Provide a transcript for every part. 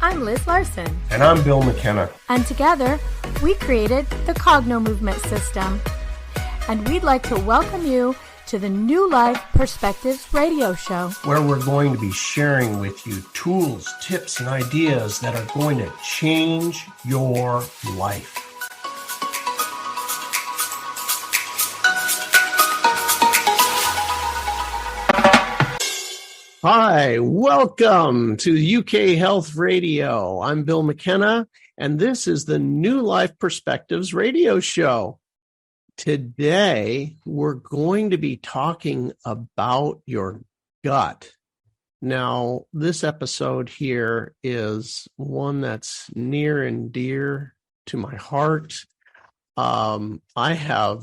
I'm Liz Larson. And I'm Bill McKenna. And together, we created the Cogno Movement System. And we'd like to welcome you to the New Life Perspectives radio show, where we're going to be sharing with you tools, tips, and ideas that are going to change your life. Hi, welcome to UK Health Radio. I'm Bill McKenna, and this is the New Life Perspectives radio show. Today, we're going to be talking about your gut. Now, this episode here is one that's near and dear to my heart. I have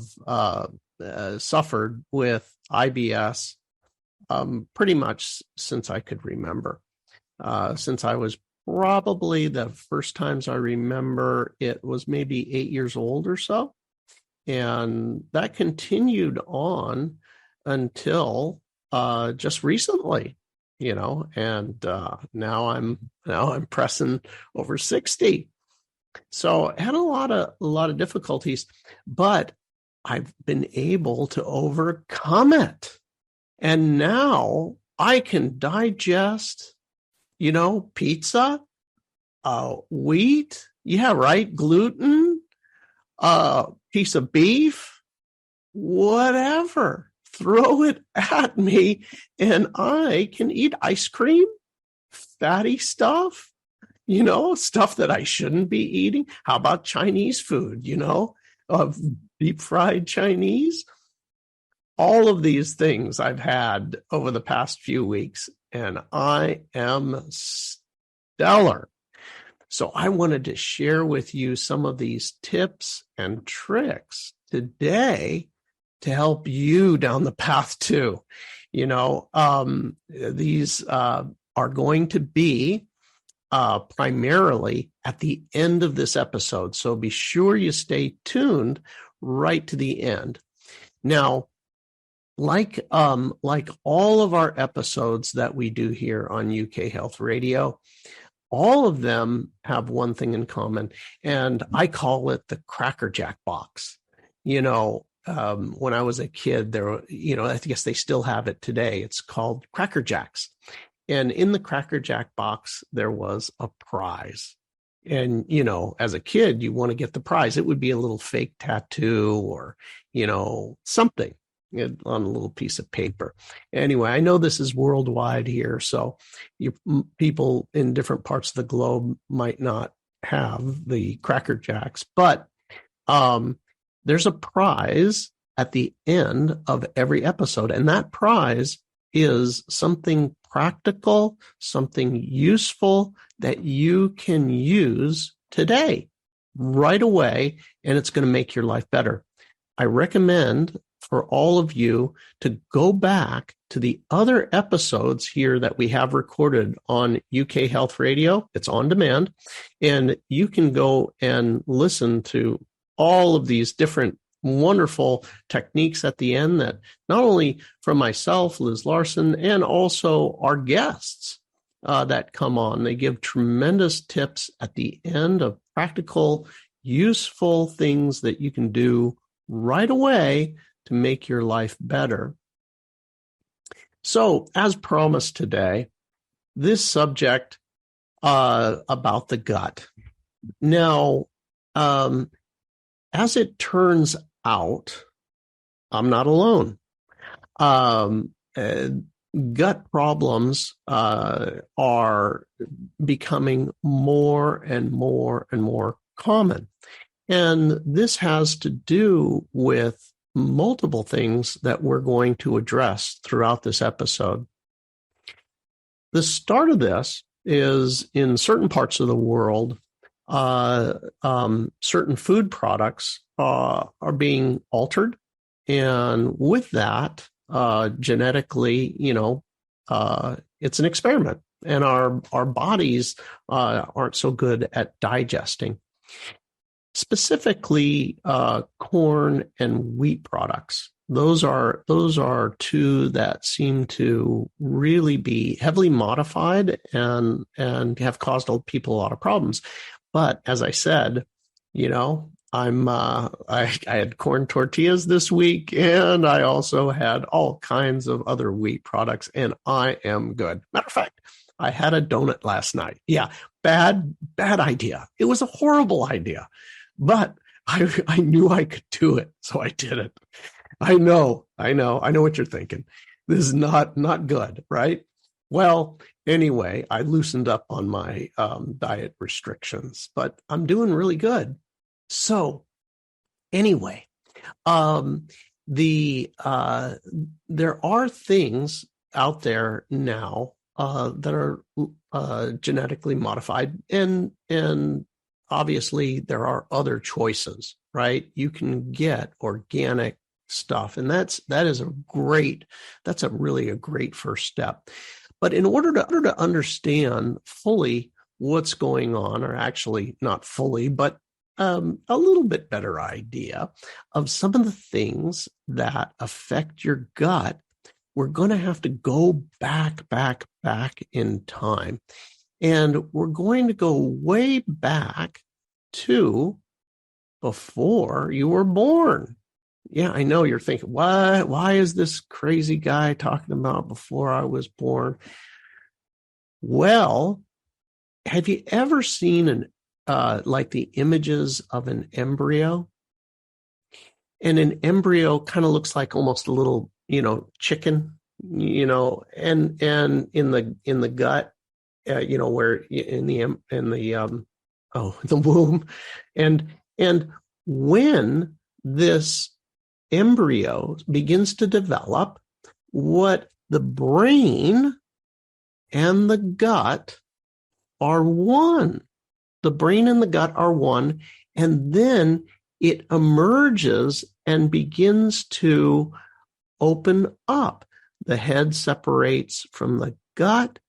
suffered with IBS pretty much since I could remember. Since I was probably, the first times I remember, it was maybe 8 years old or so. And that continued on until just recently, and now I'm pressing over 60. So I had a lot of difficulties, but I've been able to overcome it. And now I can digest, pizza, wheat, gluten, piece of beef, whatever. Throw it at me and I can eat ice cream, fatty stuff, stuff that I shouldn't be eating. How about Chinese food, deep fried Chinese? All of these things I've had over the past few weeks, and I am stellar. So I wanted to share with you some of these tips and tricks today to help you down the path too. These are going to be primarily at the end of this episode. So be sure you stay tuned right to the end. Now, like all of our episodes that we do here on UK Health Radio, all of them have one thing in common, and I call it the Cracker Jack box. When I was a kid, I guess they still have it today. It's called Cracker Jacks. And in the Cracker Jack box, there was a prize. And, as a kid, you want to get the prize. It would be a little fake tattoo or, something on a little piece of paper. Anyway, I know this is worldwide here, so people in different parts of the globe might not have the Cracker Jacks, but there's a prize at the end of every episode, and that prize is something practical, something useful that you can use today, right away, and it's going to make your life better. I recommend for all of you to go back to the other episodes here that we have recorded on UK Health Radio. It's on demand, and you can go and listen to all of these different wonderful techniques at the end that not only from myself, Liz Larson, and also our guests that come on. They give tremendous tips at the end of practical, useful things that you can do right away to make your life better. So, as promised today, this subject about the gut. Now, as it turns out, I'm not alone. Gut problems are becoming more and more and more common. And this has to do with multiple things that we're going to address throughout this episode. The start of this is in certain parts of the world, certain food products are being altered. And with that, genetically, it's an experiment. And our bodies aren't so good at digesting. Specifically, corn and wheat products. those are two that seem to really be heavily modified and have caused people a lot of problems. But as I said, I had corn tortillas this week, and I also had all kinds of other wheat products, and I am good. Matter of fact, I had a donut last night. Yeah, bad idea. It was a horrible idea, but I knew I could do it, so I did it. I know what you're thinking. This is not good, right? Well, anyway, I loosened up on my diet restrictions, but I'm doing really good. So anyway, there are things out there now that are genetically modified, and obviously there are other choices, right? You can get organic stuff, and that's really a great first step. But in order to understand fully what's going on, or actually not fully, but a little bit better idea of some of the things that affect your gut, we're going to have to go back in time. And we're going to go way back to before you were born. Yeah, I know you're thinking, why is this crazy guy talking about before I was born? Well, have you ever seen like the images of an embryo? And an embryo kind of looks like almost a little, chicken, and in the gut, where in the womb, and when this embryo begins to develop, what the brain and the gut are one. The brain and the gut are one, and then it emerges and begins to open up. The head separates from the gut.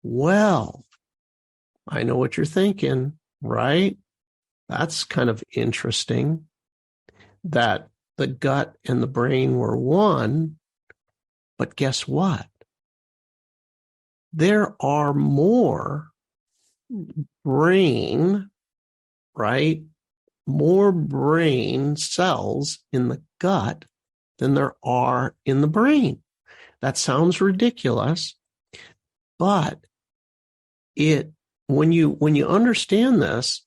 Well, I know what you're thinking, right? That's kind of interesting that the gut and the brain were one, but guess what? There are more brain, right? More brain cells in the gut than there are in the brain. That sounds ridiculous, but when you understand this,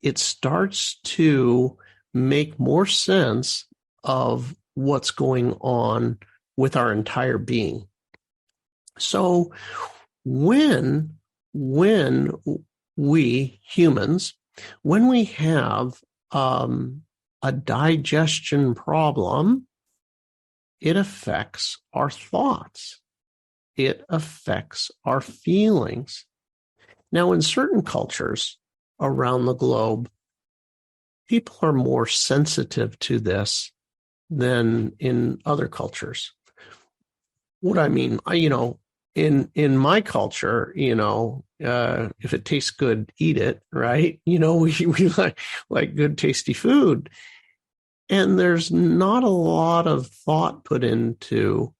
it starts to make more sense of what's going on with our entire being. So when we humans, when we have a digestion problem, it affects our thoughts. It affects our feelings. Now, in certain cultures around the globe, people are more sensitive to this than in other cultures. What I mean, in my culture, if it tastes good, eat it, right? We like good, tasty food. And there's not a lot of thought put into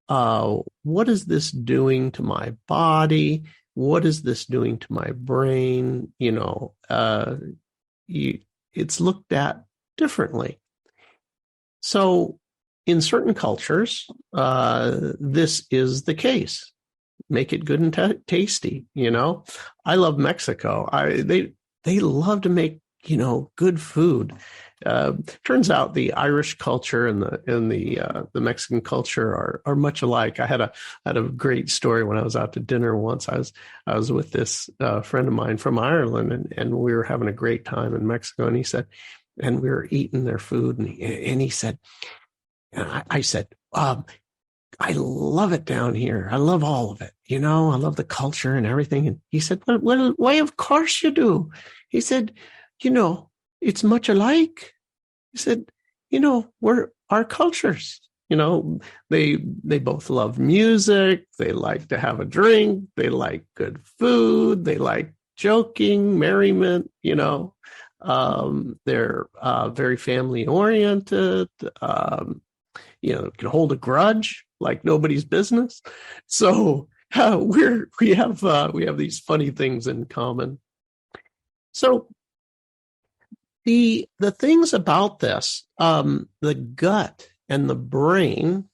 what is this doing to my body? What is this doing to my brain? It's looked at differently. So in certain cultures, this is the case. Make it good and tasty. I love Mexico. They love to make good food. Turns out the Irish culture and the Mexican culture are much alike. I had a great story when I was out to dinner once. I was with this friend of mine from Ireland, and we were having a great time in Mexico. And he said, and we were eating their food, and he said, and I said, I love it down here. I love all of it. I love the culture and everything. And he said, well, why, of course you do. He said, it's much alike. He said, we're our cultures. They both love music. They like to have a drink. They like good food. They like joking, merriment. They're very family oriented. Can hold a grudge like nobody's business. So we have these funny things in common. So the things about this, the gut and the brain,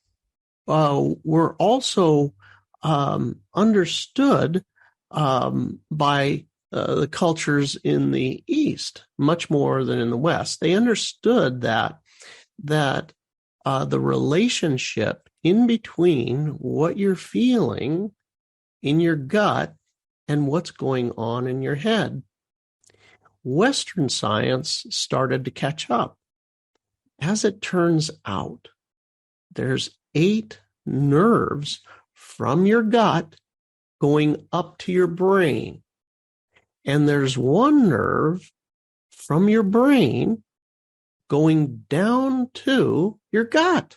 were also understood by the cultures in the East much more than in the West. They understood that the relationship in between what you're feeling in your gut and what's going on in your head. Western science started to catch up. As it turns out, there's 8 nerves from your gut going up to your brain. And there's 1 nerve from your brain going down to your gut.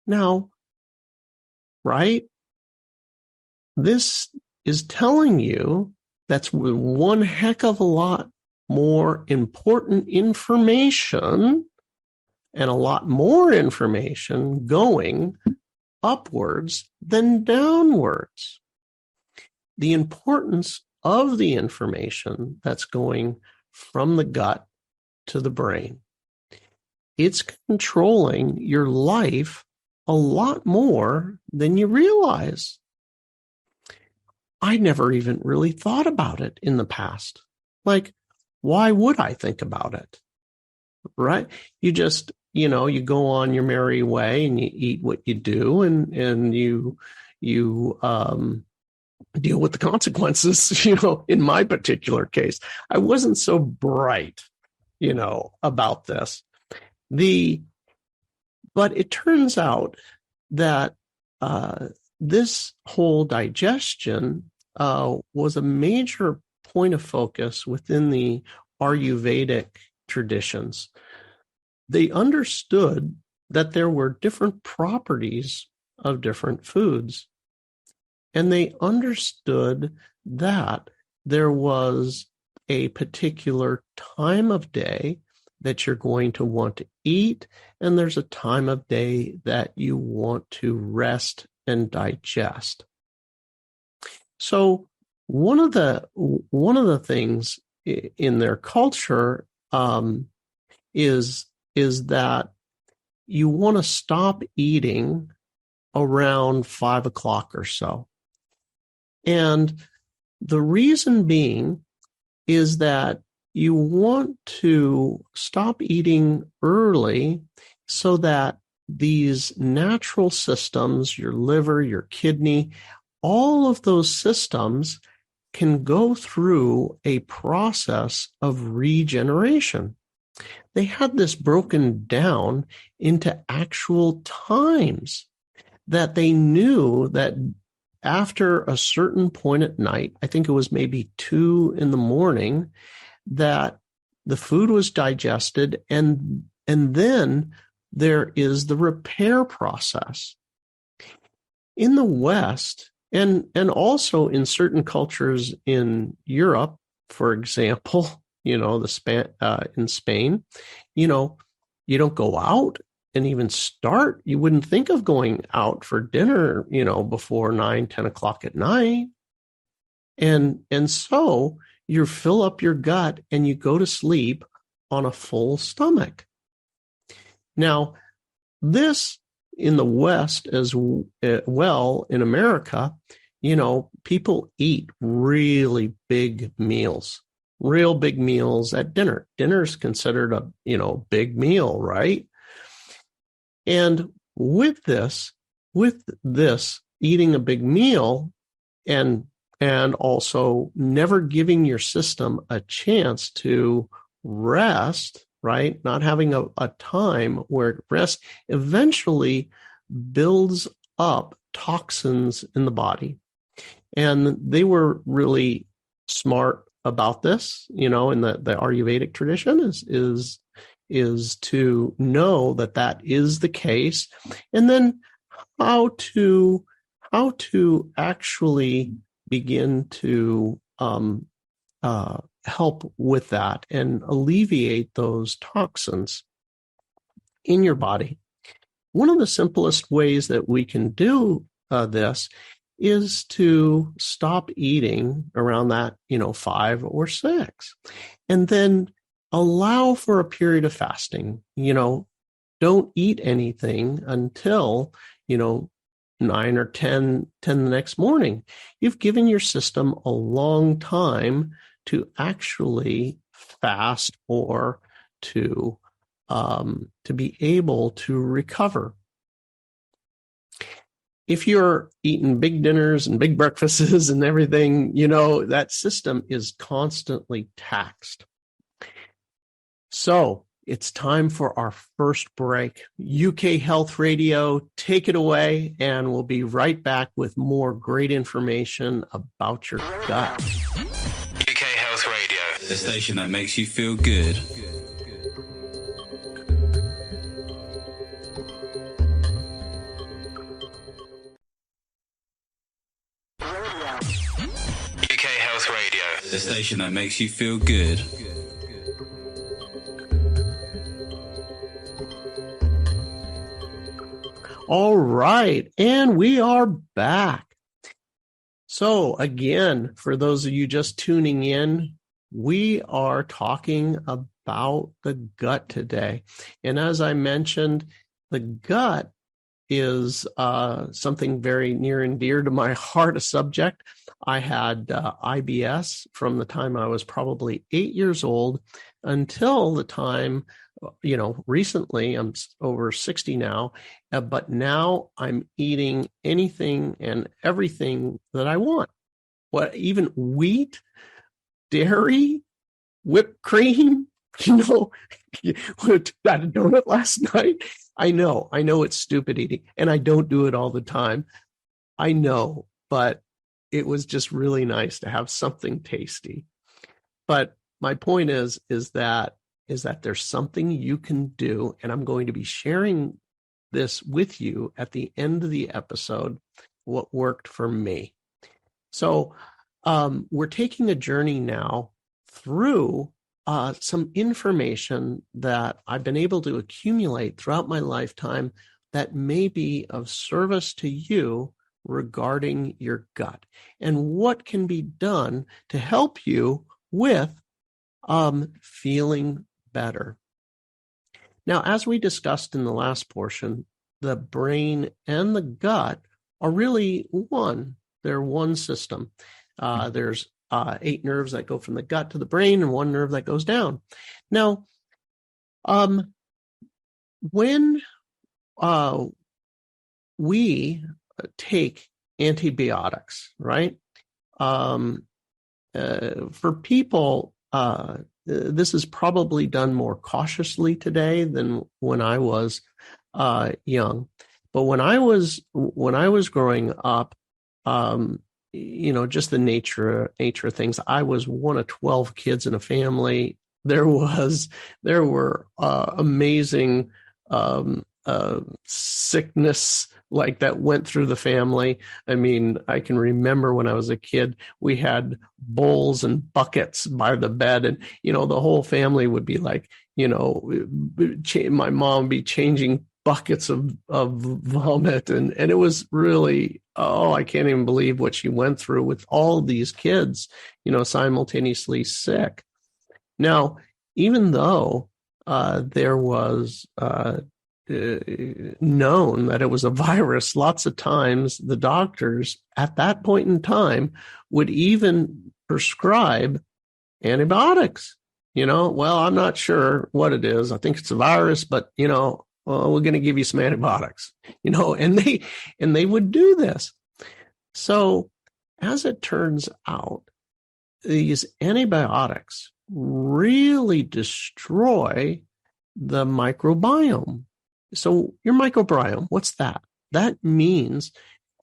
Now, right? This is telling you that's one heck of a lot more important information and a lot more information going upwards than downwards. The importance of the information that's going from the gut to the brain. It's controlling your life a lot more than you realize. I never even really thought about it in the past. Like, why would I think about it? Right? You just, you go on your merry way and you eat what you do and you deal with the consequences. In my particular case, I wasn't so bright, about this. But it turns out that this whole digestion was a major point of focus within the Ayurvedic traditions. They understood that there were different properties of different foods, and they understood that there was a particular time of day that you're going to want to eat, and there's a time of day that you want to rest and digest. So one of the things in their culture is that you want to stop eating around 5 o'clock or so. And the reason being is that you want to stop eating early so that these natural systems, your liver, your kidney, all of those systems can go through a process of regeneration. They had this broken down into actual times that they knew that after a certain point at night, I think it was maybe 2 a.m, that the food was digested, and then there is the repair process. In the West, and also in certain cultures in Europe, for example, in Spain, you don't go out and even start. You wouldn't think of going out for dinner, before 9, 10 o'clock at night. And so you fill up your gut and you go to sleep on a full stomach. Now, this in the West as well, in America, people eat really big meals, real big meals at dinner. Dinner is considered a, big meal, right? And with this eating a big meal and also never giving your system a chance to rest, right? Not having a time where it rests eventually builds up toxins in the body. And they were really smart about this, in the Ayurvedic tradition is to know that is the case, and then how to actually begin to help with that and alleviate those toxins in your body. One of the simplest ways that we can do this is to stop eating around that, 5 or 6, and then allow for a period of fasting. Don't eat anything until, 9 or 10 the next morning. You've given your system a long time to actually fast or to be able to recover. If you're eating big dinners and big breakfasts and everything, that system is constantly taxed. So it's time for our first break. UK Health Radio, take it away, and we'll be right back with more great information about your gut. UK Health Radio, the station that makes you feel good. UK Health Radio, the station that makes you feel good. All right, and we are back. So again, for those of you just tuning in, we are talking about the gut today. And as I mentioned, the gut is something very near and dear to my heart, a subject. I had IBS from the time I was probably 8 years old until the time, recently, I'm over 60 now, but now I'm eating anything and everything that I want. Even wheat, dairy, whipped cream, I had a donut last night. I know it's stupid eating, and I don't do it all the time. I know, but it was just really nice to have something tasty. But my point is that there's something you can do, and I'm going to be sharing this with you at the end of the episode, what worked for me. So we're taking a journey now through some information that I've been able to accumulate throughout my lifetime that may be of service to you regarding your gut and what can be done to help you with feeling better. Now, as we discussed in the last portion, the brain and the gut are really one. They're one system. There's 8 nerves that go from the gut to the brain and 1 nerve that goes down. Now, when we take antibiotics, right? For people, this is probably done more cautiously today than when I was young. But when I was growing up, just the nature of things. I was one of 12 kids in a family. There were amazing sickness like that went through the family. I mean, I can remember when I was a kid, we had bowls and buckets by the bed, and the whole family would be like, my mom would be changing buckets of vomit, and it was really, I can't even believe what she went through with all these kids, simultaneously sick. Now, even though there was known that it was a virus, lots of times the doctors at that point in time would even prescribe antibiotics. Well, I'm not sure what it is. I think it's a virus, but we're going to give you some antibiotics, and they would do this. So as it turns out, these antibiotics really destroy the microbiome. So your microbiome, what's that? That means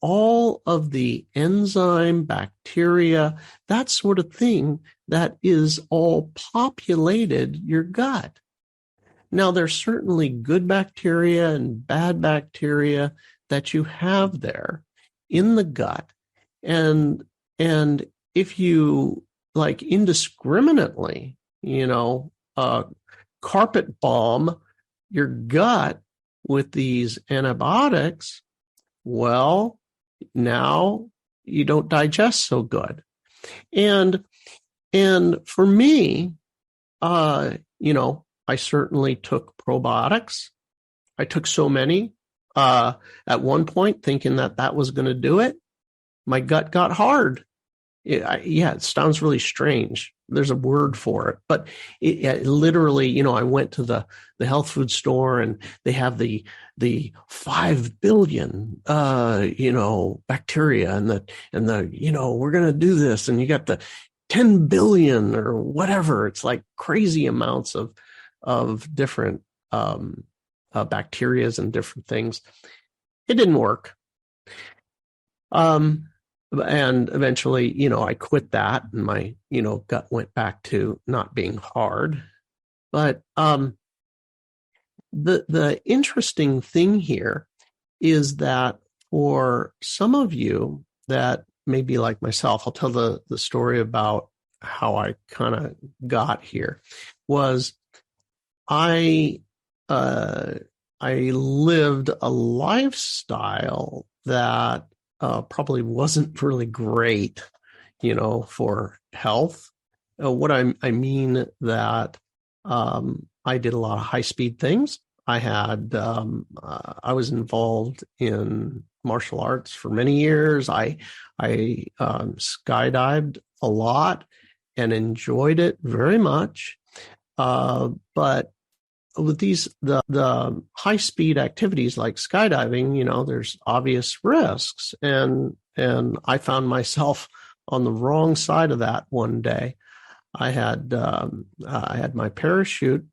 all of the enzyme, bacteria, that sort of thing that is all populated your gut. Now, there's certainly good bacteria and bad bacteria that you have there in the gut. And if you like indiscriminately, carpet bomb your gut with these antibiotics, well, now you don't digest so good. And for me, I certainly took probiotics. I took so many at one point thinking that was going to do it. My gut got hard. It sounds really strange. There's a word for it, but it literally, I went to the health food store and they have the 5 billion, bacteria and the, we're going to do this. And you got the 10 billion or whatever. It's like crazy amounts of different, bacterias and different things. It didn't work. And eventually, I quit that and my, gut went back to not being hard. But the interesting thing here is that for some of you that may be like myself, I'll tell the story about how I kind of got here. Was I lived a lifestyle that probably wasn't really great, for health. What I mean that I did a lot of high-speed things. I was involved in martial arts for many years. I skydived a lot and enjoyed it very much. But with the high speed activities like skydiving, there's obvious risks. And I found myself on the wrong side of that one day. I had my parachute,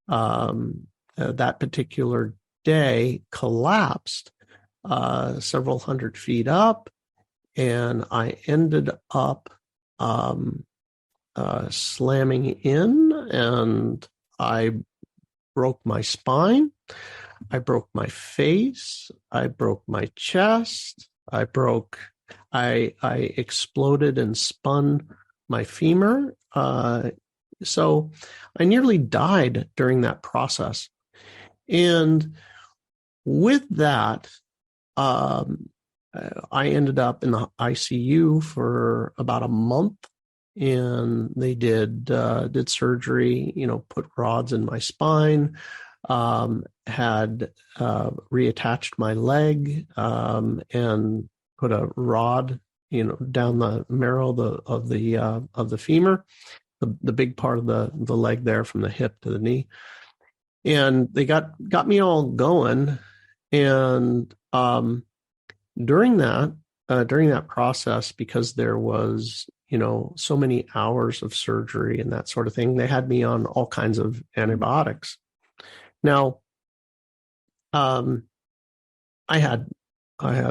that particular day collapsed, several hundred feet up. And I ended up, slamming in, and I broke my spine, I broke my face, I broke my chest, I exploded and spun my femur. So I nearly died during that process. And with that, I ended up in the ICU for about a month. And they did surgery, put rods in my spine, had reattached my leg, and put a rod, down the marrow of the femur, the big part of the leg there from the hip to the knee. And they got me all going. And during that process, because there was so many hours of surgery and that sort of thing, they had me on all kinds of antibiotics. Now, I had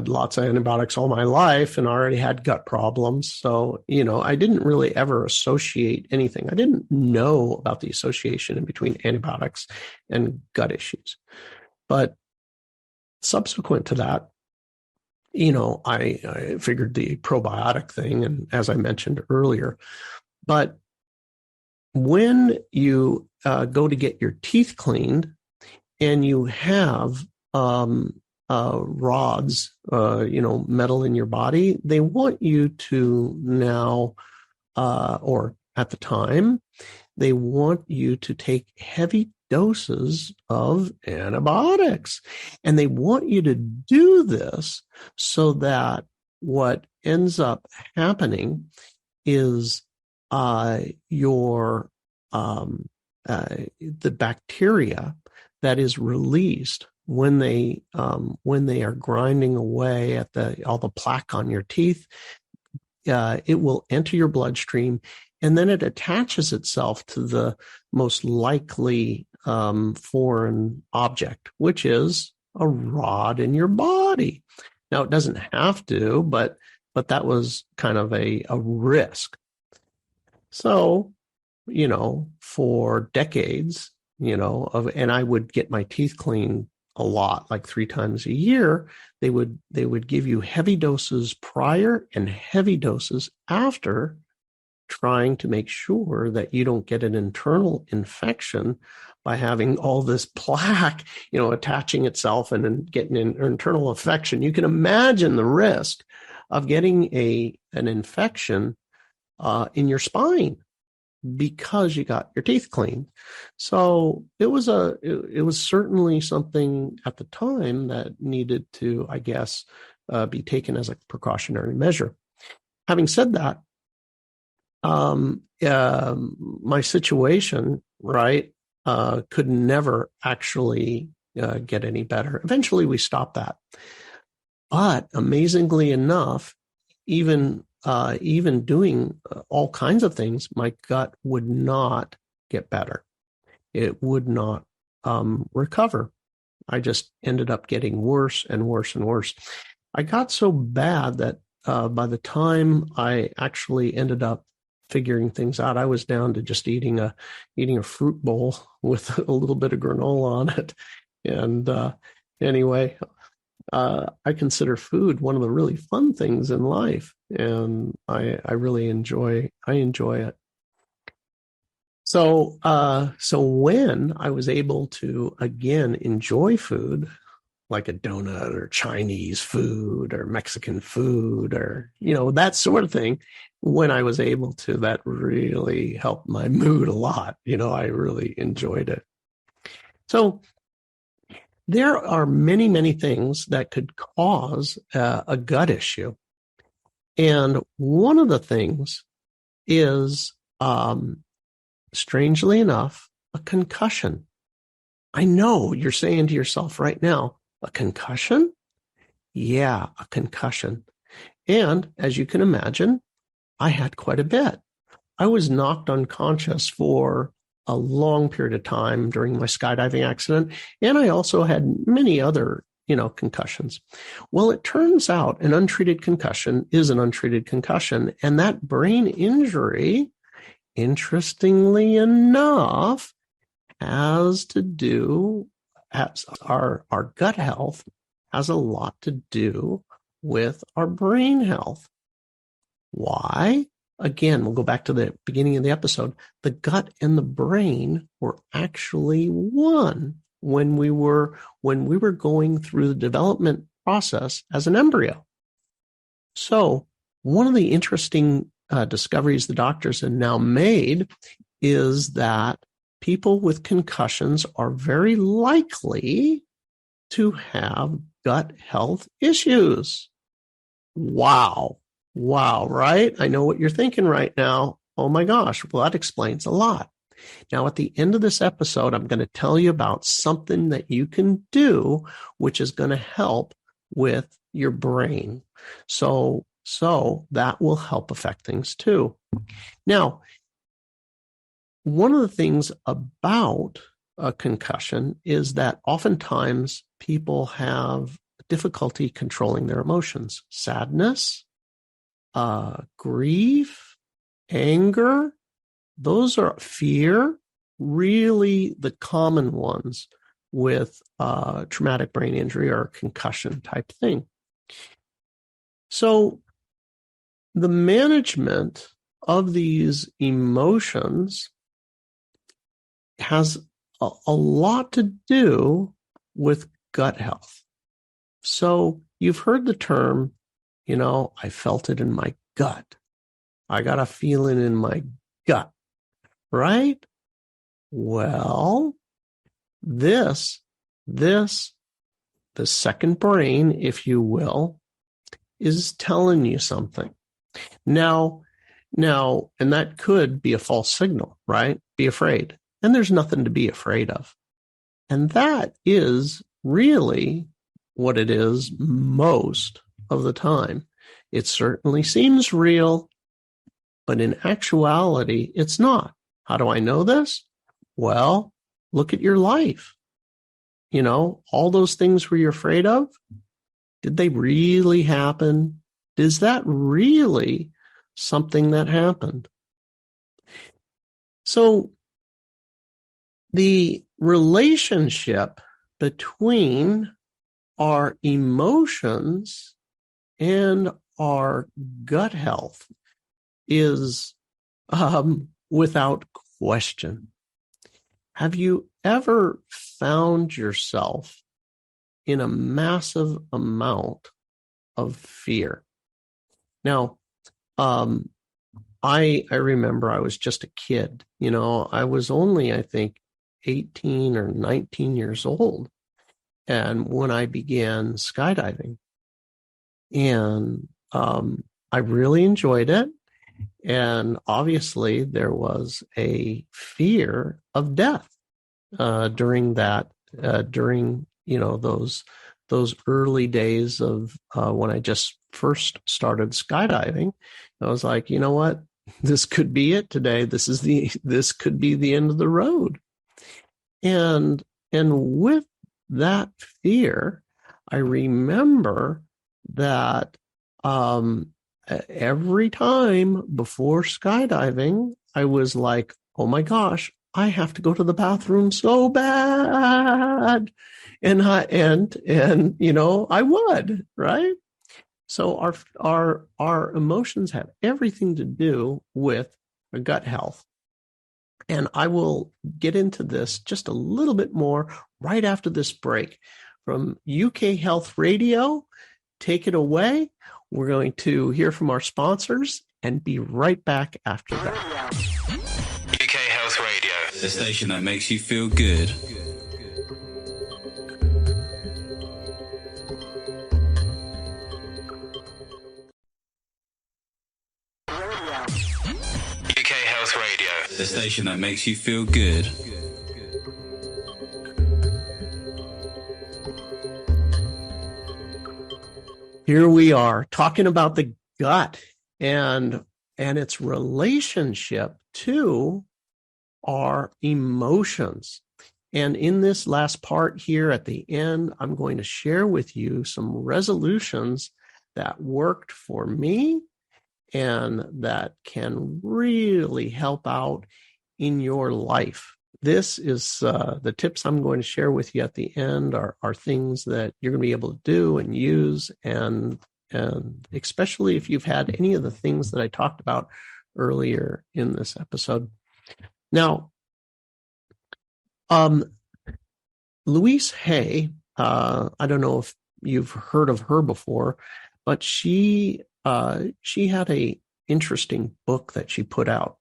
lots of antibiotics all my life and already had gut problems. So, I didn't really ever associate anything. I didn't know about the association in between antibiotics and gut issues. But subsequent to that, I figured the probiotic thing, and as I mentioned earlier, but when you go to get your teeth cleaned and you have rods, metal in your body, they want you to now, or at the time, they want you to take heavy doses of antibiotics. And they want you to do this so that what ends up happening is the bacteria that is released when they are grinding away at all the plaque on your teeth, it will enter your bloodstream, and then it attaches itself to the most likely foreign object, which is a rod in your body. Now, it doesn't have to, but that was kind of a risk. So, for decades, and I would get my teeth cleaned a lot, like 3 times a year. They would give you heavy doses prior and heavy doses after trying to make sure that you don't get an internal infection by having all this plaque, attaching itself and then getting an internal infection. You can imagine the risk of getting an infection in your spine because you got your teeth cleaned. So it was certainly something at the time that needed to, I guess, be taken as a precautionary measure. Having said that, my situation, right, could never actually get any better. Eventually we stopped that. But amazingly enough, even doing all kinds of things, my gut would not get better. It would not recover. I just ended up getting worse and worse and worse. I got so bad that by the time I actually ended up figuring things out, I was down to just eating a fruit bowl with a little bit of granola on it. And anyway, I consider food one of the really fun things in life, and I really enjoy it. So when I was able to again enjoy food, like a donut or Chinese food or Mexican food or, that sort of thing, when I was able to, that really helped my mood a lot. I really enjoyed it. So there are many, many things that could cause a gut issue. And one of the things is, strangely enough, a concussion. I know you're saying to yourself right now, a concussion? Yeah, a concussion. And as you can imagine, I had quite a bit. I was knocked unconscious for a long period of time during my skydiving accident. And I also had many other, concussions. Well, it turns out an untreated concussion is an untreated concussion. And that brain injury, interestingly enough, has to do, our gut health has a lot to do with our brain health. Why? Again, we'll go back to the beginning of the episode. The gut and the brain were actually one when we were going through the development process as an embryo. So one of the interesting discoveries the doctors have now made is that people with concussions are very likely to have gut health issues. Wow, right? I know what you're thinking right now. Oh my gosh, well, that explains a lot. Now, at the end of this episode, I'm going to tell you about something that you can do, which is going to help with your brain. So that will help affect things too. Now, one of the things about a concussion is that oftentimes people have difficulty controlling their emotions. Sadness, grief, anger, those are fear, really the common ones with traumatic brain injury or concussion type thing. So the management of these emotions has a lot to do with gut health. So you've heard the term, I felt it in my gut. I got a feeling in my gut, right? Well, the second brain, if you will, is telling you something. Now, and that could be a false signal, right? Be afraid. And there's nothing to be afraid of. And that is really what it is most of the time. It certainly seems real, but in actuality, it's not. How do I know this? Well, look at your life. All those things where you're afraid of, did they really happen? Is that really something that happened? So the relationship between our emotions and our gut health is without question. Have you ever found yourself in a massive amount of fear? Now, I remember I was just a kid. I was only, I think, 18 or 19 years old. And when I began skydiving, and I really enjoyed it. And obviously there was a fear of death during those early days of when I just first started skydiving. I was like, you know what? This could be it today. This could be the end of the road. And with that fear, I remember that every time before skydiving, I was like, oh my gosh, I have to go to the bathroom so bad. And I would, right? So our emotions have everything to do with our gut health. And I will get into this just a little bit more right after this break. From UK Health Radio, take it away. We're going to hear from our sponsors and be right back after that. UK Health Radio, the station that makes you feel good. UK Health Radio, the station that makes you feel good. Here we are talking about the gut and its relationship to our emotions. And in this last part here at the end, I'm going to share with you some resolutions that worked for me and that can really help out in your life. This is the tips I'm going to share with you at the end are things that you're going to be able to do and use, and especially if you've had any of the things that I talked about earlier in this episode. Now, Louise Hay, I don't know if you've heard of her before, but she had a interesting book that she put out,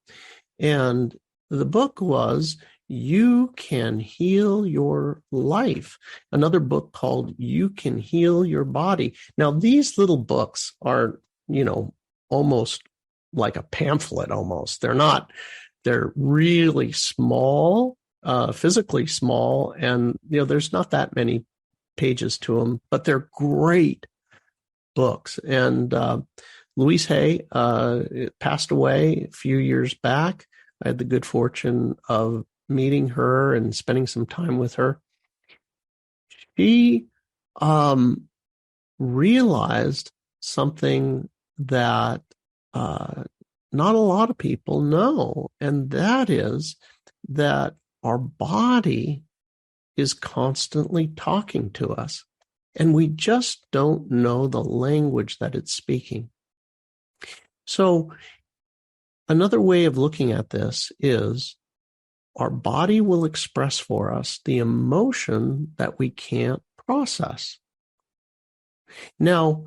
and the book was You Can Heal Your Life, another book called You Can Heal Your Body. Now, these little books are, almost like a pamphlet almost. They're really small, physically small, and, there's not that many pages to them, but they're great books. And Louise Hay passed away a few years back. I had the good fortune of meeting her and spending some time with her. She realized something that not a lot of people know, and that is that our body is constantly talking to us, and we just don't know the language that it's speaking. So another way of looking at this is our body will express for us the emotion that we can't process. Now,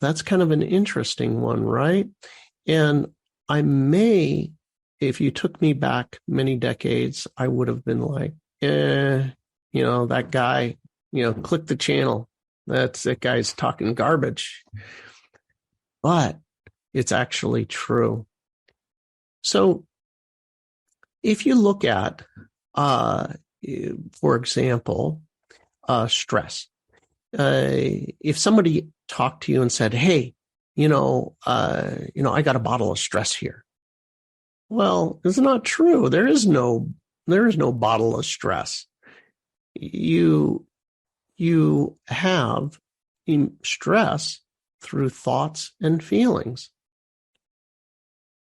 that's kind of an interesting one, right? And I may, if you took me back many decades, I would have been like, that guy, click the channel. That guy's talking garbage. But it's actually true. So if you look at, for example, stress, if somebody talked to you and said, hey, I got a bottle of stress here. Well, it's not true. There is no bottle of stress. You have stress through thoughts and feelings.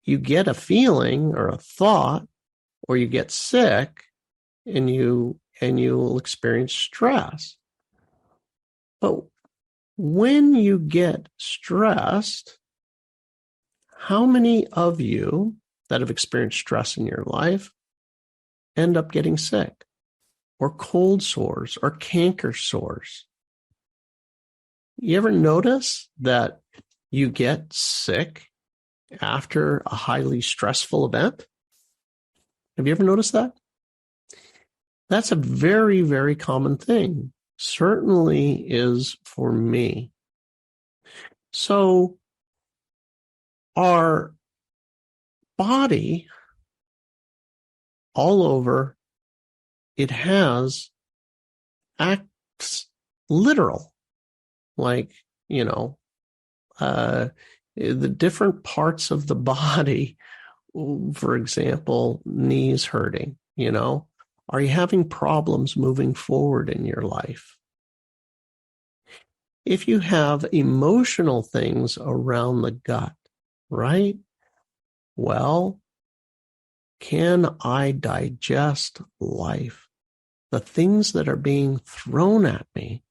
You get a feeling or a thought, or you get sick, and you will experience stress. But when you get stressed, how many of you that have experienced stress in your life end up getting sick, or cold sores, or canker sores? You ever notice that you get sick after a highly stressful event? Have you ever noticed that? That's a very, very common thing. Certainly is for me. So our body, all over, it acts literal, like, the different parts of the body, for example, knees hurting, are you having problems moving forward in your life? If you have emotional things around the gut, right? Well, can I digest life? The things that are being thrown at me,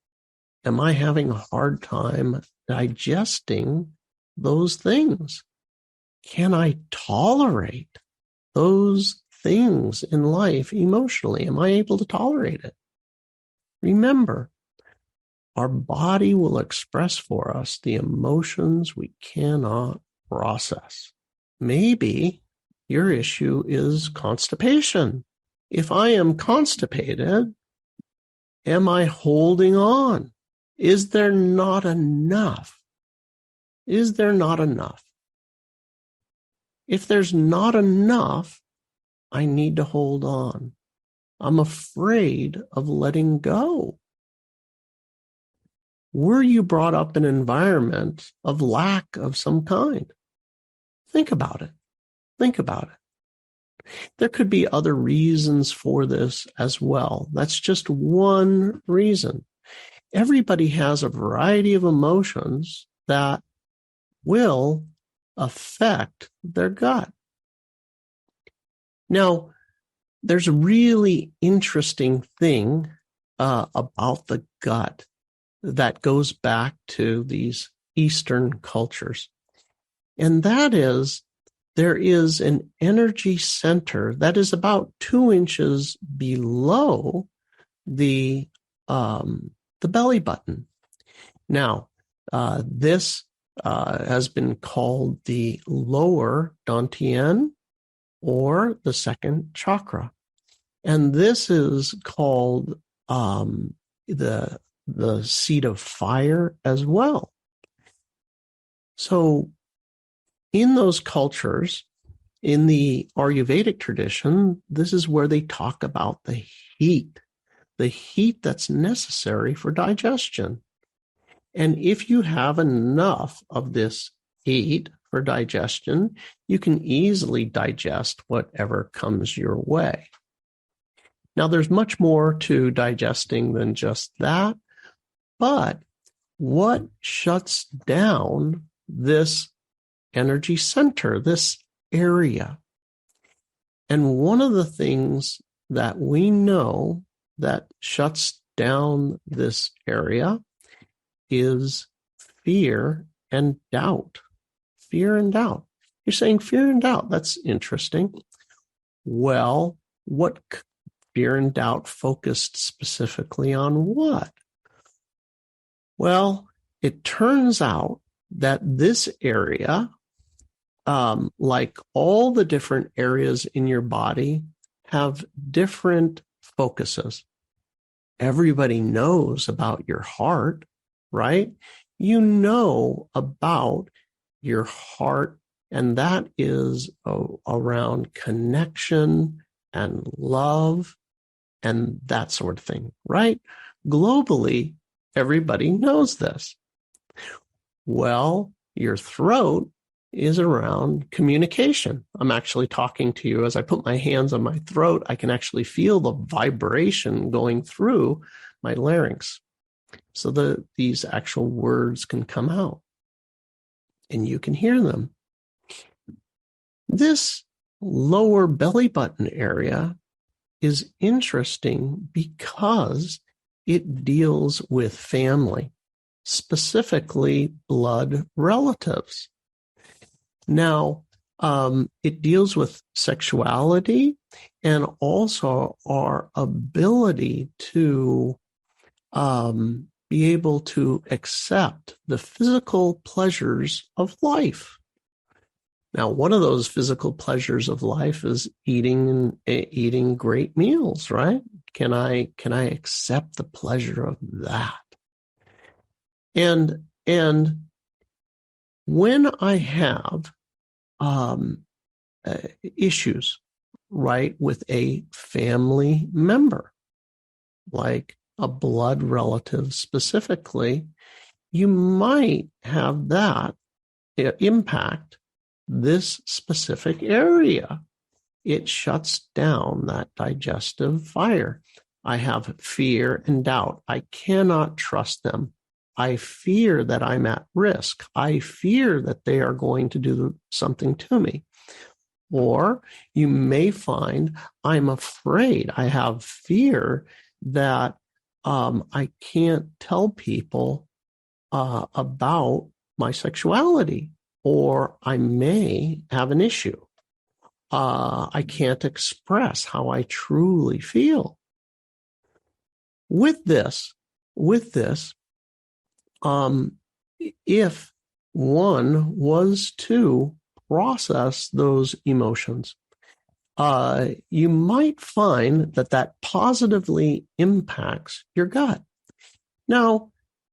am I having a hard time digesting those things? Can I tolerate those things in life emotionally? Am I able to tolerate it? Remember, our body will express for us the emotions we cannot process. Maybe your issue is constipation. If I am constipated, am I holding on? Is there not enough? Is there not enough? If there's not enough, I need to hold on. I'm afraid of letting go. Were you brought up in an environment of lack of some kind? Think about it. Think about it. There could be other reasons for this as well. That's just one reason. Everybody has a variety of emotions that will affect their gut. Now, there's a really interesting thing about the gut that goes back to these Eastern cultures. And that is, there is an energy center that is about 2 inches below the belly button. Now, this has been called the lower dantian, or the second chakra. And this is called the seat of fire as well. So in those cultures, in the Ayurvedic tradition, this is where they talk about the heat that's necessary for digestion. And if you have enough of this heat for digestion, you can easily digest whatever comes your way. Now, there's much more to digesting than just that, but what shuts down this energy center, this area? And one of the things that we know that shuts down this area is fear and doubt. Fear and doubt. You're saying fear and doubt. That's interesting. Well, what fear and doubt focused specifically on what? Well, it turns out that this area, like all the different areas in your body, have different focuses. Everybody knows about your heart, right? You know about your heart, and that is around connection and love and that sort of thing, right? Globally, everybody knows this. Well, your throat is around communication. I'm actually talking to you. As I put my hands on my throat, I can actually feel the vibration going through my larynx, so that these actual words can come out and you can hear them. This lower belly button area is interesting because it deals with family, specifically blood relatives. Now, it deals with sexuality and also our ability to be able to accept the physical pleasures of life. Now, one of those physical pleasures of life is eating great meals, right? Can I accept the pleasure of that? And when I have issues, right, with a family member, like a blood relative specifically, you might have that impact this specific area. It shuts down that digestive fire. I have fear and doubt. I cannot trust them. I fear that I'm at risk. I fear that they are going to do something to me. Or you may find I'm afraid. I have fear that I can't tell people about my sexuality, or I may have an issue. I can't express how I truly feel. With this, if one was to process those emotions, you might find that positively impacts your gut. Now,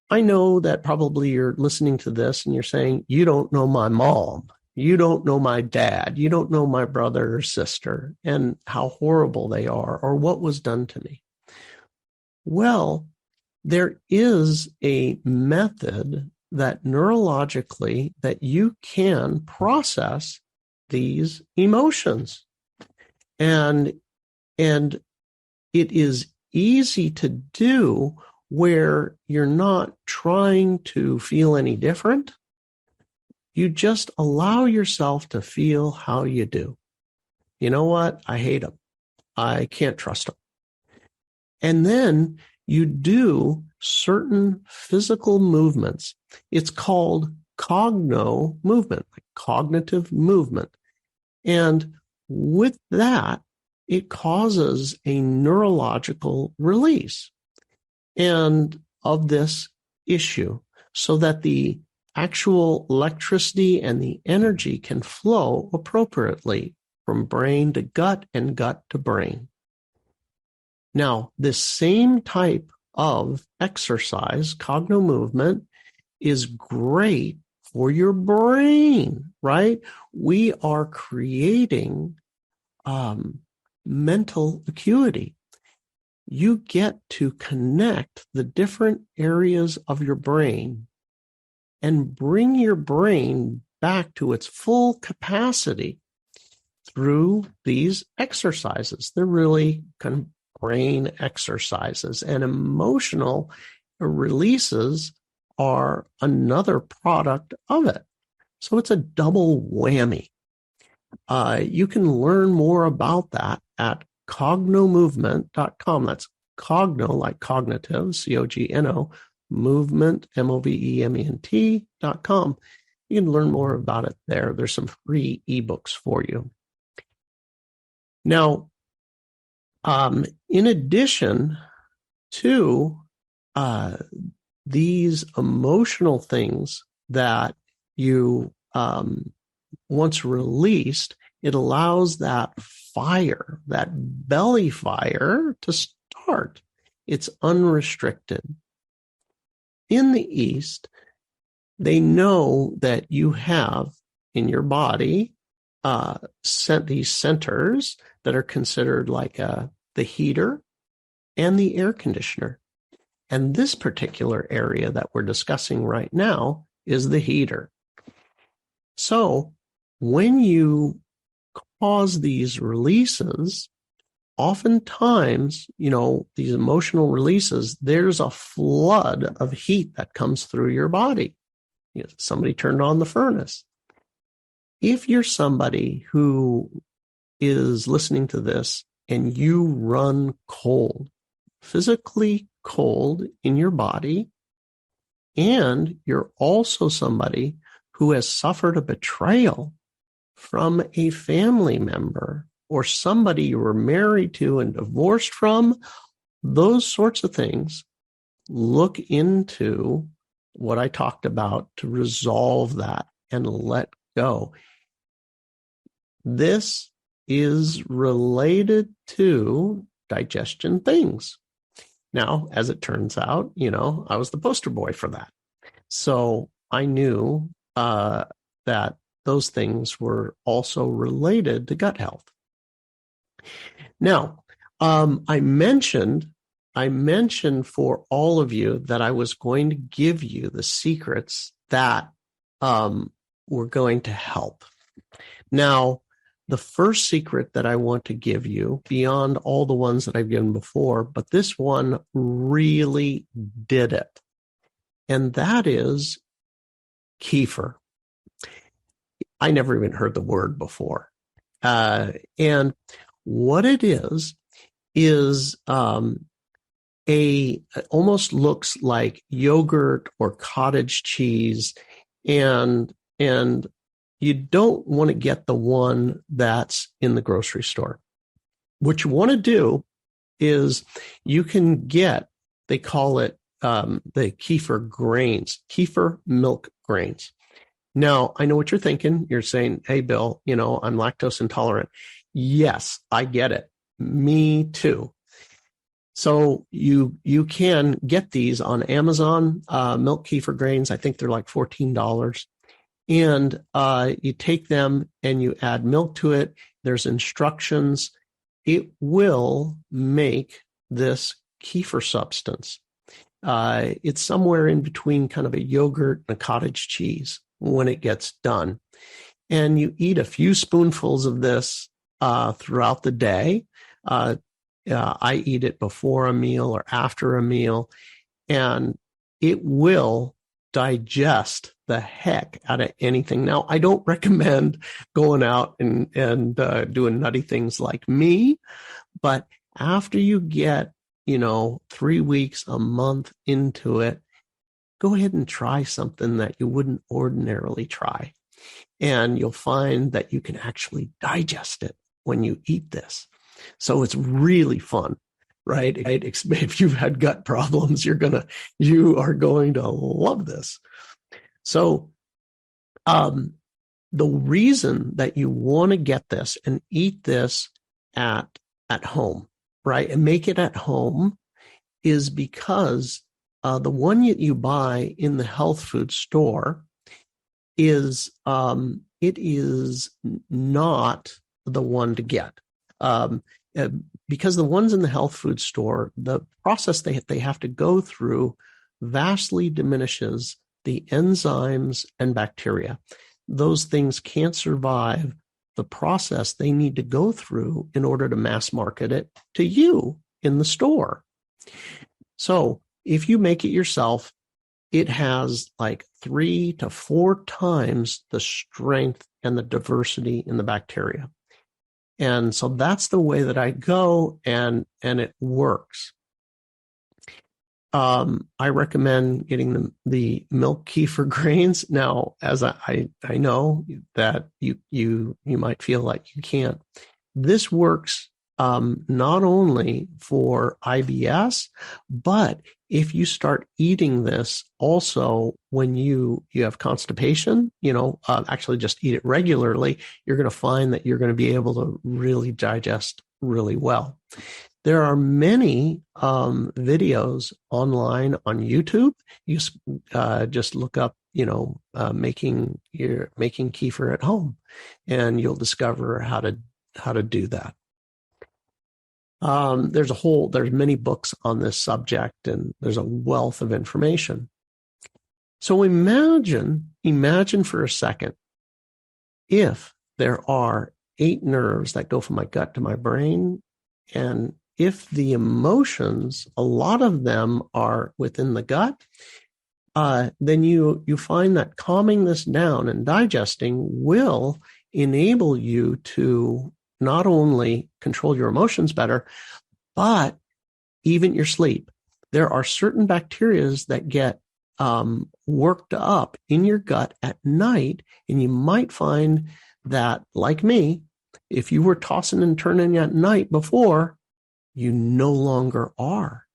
I know that probably you're listening to this and you're saying, you don't know my mom, you don't know my dad, you don't know my brother or sister and how horrible they are or what was done to me. Well, there is a method that neurologically that you can process these emotions. And it is easy to do where you're not trying to feel any different. You just allow yourself to feel how you do. You know what? I hate them. I can't trust them. And then you do certain physical movements. It's called cogno movement, like cognitive movement. And with that, it causes a neurological release and of this issue so that the actual electricity and the energy can flow appropriately from brain to gut and gut to brain. Now, this same type of exercise, cogno movement, is great for your brain, right? We are creating mental acuity. You get to connect the different areas of your brain and bring your brain back to its full capacity through these exercises. They're really kind of brain exercises, and emotional releases are another product of it. So it's a double whammy. You can learn more about that at cognomovement.com. That's cogno, like cognitive, C-O-G-N-O, movement, M-O-V-E-M-E-N-T.com. You can learn more about it there. There's some free ebooks for you. Now, in addition to these emotional things that you once released, it allows that fire, that belly fire, to start. It's unrestricted. In the East, they know that you have in your body these centers that are considered like the heater and the air conditioner. And this particular area that we're discussing right now is the heater. So when you cause these releases, oftentimes, these emotional releases, there's a flood of heat that comes through your body. Somebody turned on the furnace. If you're somebody who is listening to this and you run cold, physically cold in your body, and you're also somebody who has suffered a betrayal from a family member or somebody you were married to and divorced from, those sorts of things, look into what I talked about to resolve that and let go. This is related to digestion things. Now, as it turns out, I was the poster boy for that. So I knew that those things were also related to gut health. Now, I mentioned for all of you that I was going to give you the secrets that were going to help. Now, the first secret that I want to give you, beyond all the ones that I've given before, but this one really did it, and that is kefir. I never even heard the word before. And what it is almost looks like yogurt or cottage cheese, and you don't want to get the one that's in the grocery store. What you want to do is you can get, they call it the kefir grains, kefir milk grains. Now, I know what you're thinking. You're saying, hey, Bill, I'm lactose intolerant. Yes, I get it. Me too. So you can get these on Amazon, milk kefir grains. I think they're like $14. And you take them and you add milk to it. There's instructions. It will make this kefir substance. It's somewhere in between kind of a yogurt and a cottage cheese when it gets done. And you eat a few spoonfuls of this throughout the day. I eat it before a meal or after a meal, and it will digest the heck out of anything. Now, I don't recommend going out and doing nutty things like me, but after you get, 3 weeks, a month into it, go ahead and try something that you wouldn't ordinarily try. And you'll find that you can actually digest it when you eat this. So it's really fun, right? If you've had gut problems, you are going to love this. So the reason that you want to get this and eat this at home, right, and make it at home is because the one that you buy in the health food store is it is not the one to get. Because the ones in the health food store, the process they have to go through vastly diminishes the enzymes and bacteria. Those things can't survive the process they need to go through in order to mass market it to you in the store. So if you make it yourself, it has like 3 to 4 times the strength and the diversity in the bacteria. And so that's the way that I go, and it works. I recommend getting the milk kefir grains. Now, as I know that you might feel like you can't. This works not only for IBS, but if you start eating this also when you have constipation, actually just eat it regularly, you're going to find that you're going to be able to really digest really well. There are many videos online on YouTube. You just look up, making kefir at home, and you'll discover how to do that. There's many books on this subject, and there's a wealth of information. So imagine for a second, if there are 8 nerves that go from my gut to my brain, and if the emotions, a lot of them are within the gut, then you find that calming this down and digesting will enable you to not only control your emotions better, but even your sleep. There are certain bacteria that get worked up in your gut at night, and you might find that, like me, if you were tossing and turning at night before, you no longer are.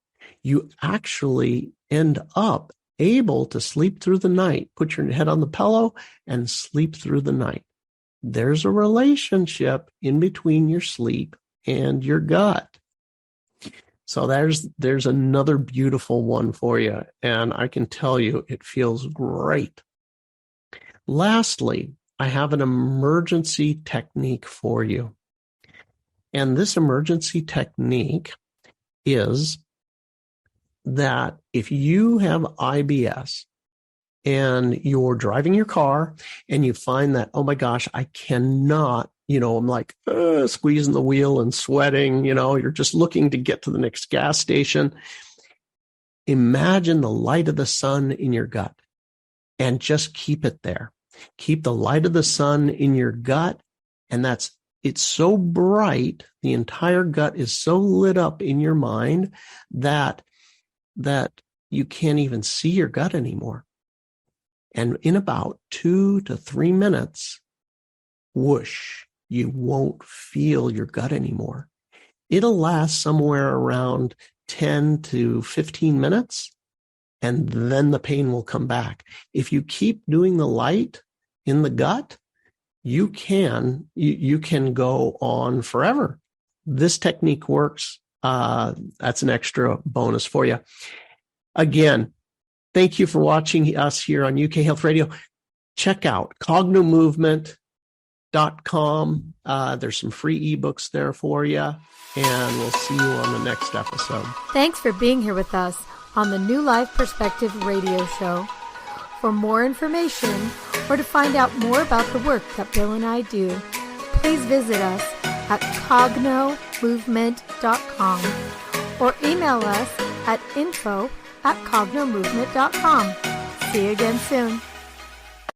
You actually end up able to sleep through the night, put your head on the pillow and sleep through the night. There's a relationship in between your sleep and your gut. So there's another beautiful one for you, and I can tell you it feels great. Lastly, I have an emergency technique for you. And this emergency technique is that if you have IBS and you're driving your car and you find that, oh my gosh, I cannot, I'm like squeezing the wheel and sweating, you're just looking to get to the next gas station. Imagine the light of the sun in your gut and just keep it there. Keep the light of the sun in your gut, and it's so bright, the entire gut is so lit up in your mind that you can't even see your gut anymore. And in about 2 to 3 minutes, whoosh, you won't feel your gut anymore. It'll last somewhere around 10 to 15 minutes, and then the pain will come back. If you keep doing the light in the gut, you can go on forever. This technique works. That's an extra bonus for you. Again, thank you for watching us here on UK Health Radio. Check out cognomovement.com. There's some free ebooks there for you, and we'll see you on the next episode. Thanks for being here with us on the New Life Perspective radio show. For more information or to find out more about the work that Bill and I do, please visit us at cognomovement.com or email us at info@cognomovement.com. See you again soon.